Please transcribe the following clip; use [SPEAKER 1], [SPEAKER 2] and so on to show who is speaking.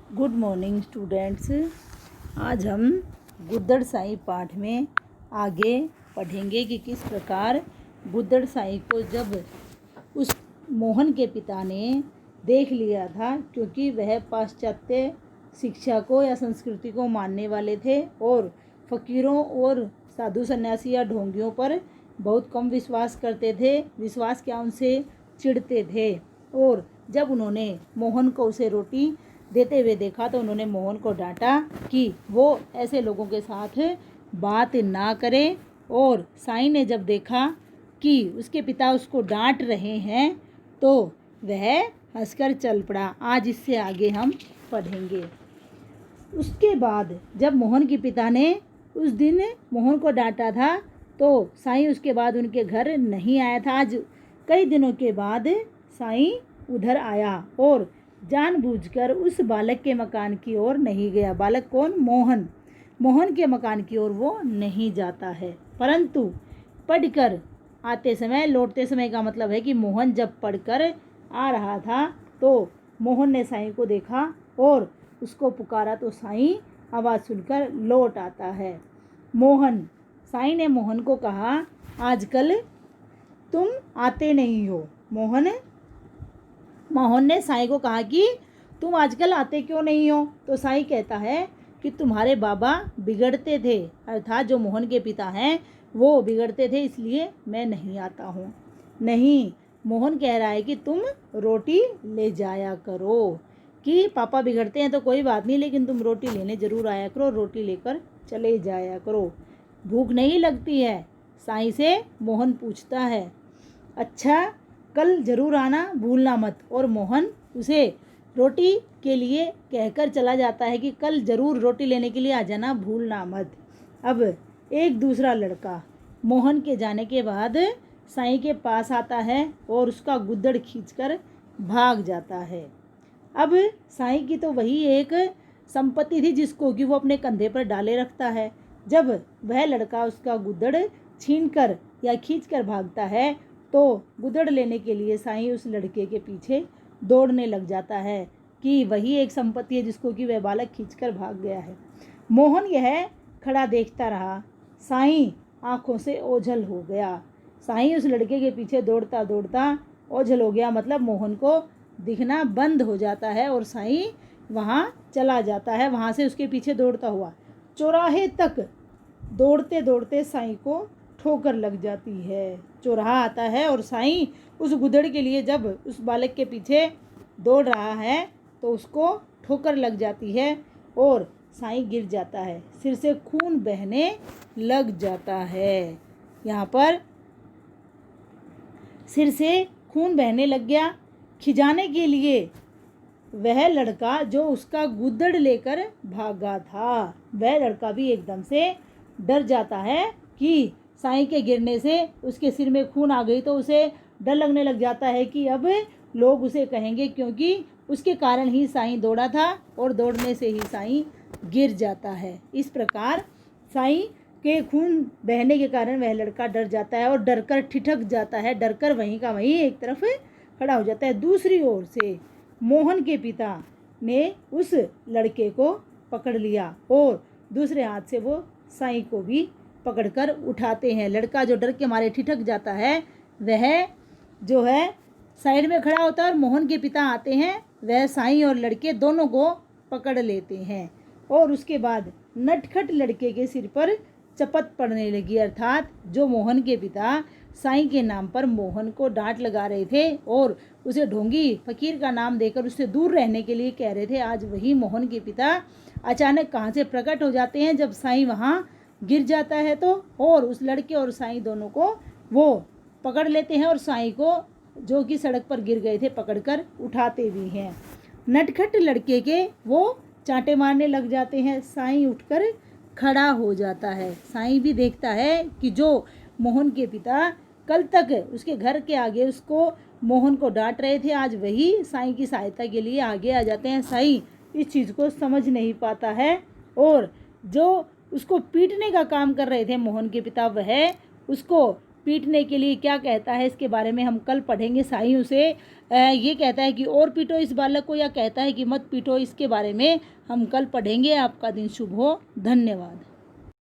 [SPEAKER 1] Good morning students. आज हम गुद्दड़ साई पाठ में आगे पढ़ेंगे कि किस प्रकार गुद्दड़ साई को जब उस मोहन के पिता ने देख लिया था, क्योंकि वह पाश्चात्य शिक्षा को या संस्कृति को मानने वाले थे और फ़कीरों और साधु सन्यासी या ढोंगियों पर बहुत कम विश्वास करते थे। विश्वास क्या, उनसे चिढ़ते थे। और जब उन्होंने मोहन को उसे रोटी देते हुए देखा तो उन्होंने मोहन को डांटा कि वो ऐसे लोगों के साथ बात ना करे। और साईं ने जब देखा कि उसके पिता उसको डांट रहे हैं तो वह हंसकर चल पड़ा। आज इससे आगे हम पढ़ेंगे। उसके बाद जब मोहन के पिता ने उस दिन मोहन को डांटा था तो साईं उसके बाद उनके घर नहीं आया था। आज कई दिनों के बाद साईं उधर आया और जानबूझकर उस बालक के मकान की ओर नहीं गया। बालक कौन? मोहन। मोहन के मकान की ओर वो नहीं जाता है, परंतु पढ़कर आते समय, लौटते समय का मतलब है कि मोहन जब पढ़कर आ रहा था तो मोहन ने साईं को देखा और उसको पुकारा तो साईं आवाज़ सुनकर लौट आता है। मोहन, साईं ने मोहन को कहा, आजकल तुम आते नहीं हो। मोहन ने साईं को कहा कि तुम आजकल आते क्यों नहीं हो? तो साईं कहता है कि तुम्हारे बाबा बिगड़ते थे, अर्थात जो मोहन के पिता हैं वो बिगड़ते थे, इसलिए मैं नहीं आता हूँ। नहीं, मोहन कह रहा है कि तुम रोटी ले जाया करो, कि पापा बिगड़ते हैं तो कोई बात नहीं, लेकिन तुम रोटी लेने ज़रूर आया करो, रोटी लेकर चले जाया करो। भूख नहीं लगती है? साईं से मोहन पूछता है। अच्छा, कल ज़रूर आना, भूलना मत। और मोहन उसे रोटी के लिए कहकर चला जाता है कि कल ज़रूर रोटी लेने के लिए आ जाना, भूलना मत। अब एक दूसरा लड़का मोहन के जाने के बाद साईं के पास आता है और उसका गुद्दड़ खींचकर भाग जाता है। अब साईं की तो वही एक संपत्ति थी जिसको कि वो अपने कंधे पर डाले रखता है। जब वह लड़का उसका गुद्दड़ छीनकर या खींचकर भागता है तो गुद्दड़ लेने के लिए साईं उस लड़के के पीछे दौड़ने लग जाता है कि वही एक संपत्ति है जिसको कि वह बालक खींचकर भाग गया है। मोहन यह खड़ा देखता रहा। साईं आंखों से ओझल हो गया। साईं उस लड़के के पीछे दौड़ता दौड़ता ओझल हो गया, मतलब मोहन को दिखना बंद हो जाता है और साईं वहाँ चला जाता है। वहाँ से उसके पीछे दौड़ता हुआ चौराहे तक दौड़ते दौड़ते साईं को ठोकर लग जाती है। चौराहा आता है और साईं उस गुदड़ के लिए जब उस बालक के पीछे दौड़ रहा है तो उसको ठोकर लग जाती है और साईं गिर जाता है। सिर से खून बहने लग जाता है। यहाँ पर सिर से खून बहने लग गया। खिजाने के लिए वह लड़का जो उसका गुद्दड़ लेकर भागा था, वह लड़का भी एकदम से डर जाता है कि साईं के गिरने से उसके सिर में खून आ गई, तो उसे डर लगने लग जाता है कि अब लोग उसे कहेंगे, क्योंकि उसके कारण ही साईं दौड़ा था और दौड़ने से ही साईं गिर जाता है। इस प्रकार साईं के खून बहने के कारण वह लड़का डर जाता है और डरकर ठिठक जाता है, डरकर वहीं का वहीं एक तरफ खड़ा हो जाता है। दूसरी ओर से मोहन के पिता ने उस लड़के को पकड़ लिया और दूसरे हाथ से वो साईं को भी पकड़कर उठाते हैं। लड़का जो डर के मारे ठिठक जाता है वह जो है साइड में खड़ा होता है और मोहन के पिता आते हैं, वह साईं और लड़के दोनों को पकड़ लेते हैं। और उसके बाद नटखट लड़के के सिर पर चपत पड़ने लगी, अर्थात जो मोहन के पिता साईं के नाम पर मोहन को डांट लगा रहे थे और उसे ढोंगी फकीर का नाम देकर उससे दूर रहने के लिए कह रहे थे, आज वही मोहन के पिता अचानक कहाँ से प्रकट हो जाते हैं जब साईं वहाँ गिर जाता है तो, और उस लड़के और साईं दोनों को वो पकड़ लेते हैं और साईं को जो कि सड़क पर गिर गए थे पकड़कर उठाते भी हैं। नटखट लड़के के वो चांटे मारने लग जाते हैं। साईं उठकर खड़ा हो जाता है। साईं भी देखता है कि जो मोहन के पिता कल तक उसके घर के आगे उसको मोहन को डांट रहे थे, आज वही साईं की सहायता के लिए आगे आ जाते हैं। साईं इस चीज़ को समझ नहीं पाता है और जो उसको पीटने का काम कर रहे थे मोहन के पिता, वह उसको पीटने के लिए क्या कहता है इसके बारे में हम कल पढ़ेंगे। साईं उसे ये कहता है कि और पीटो इस बालक को, या कहता है कि मत पीटो, इसके बारे में हम कल पढ़ेंगे। आपका दिन शुभ हो। धन्यवाद।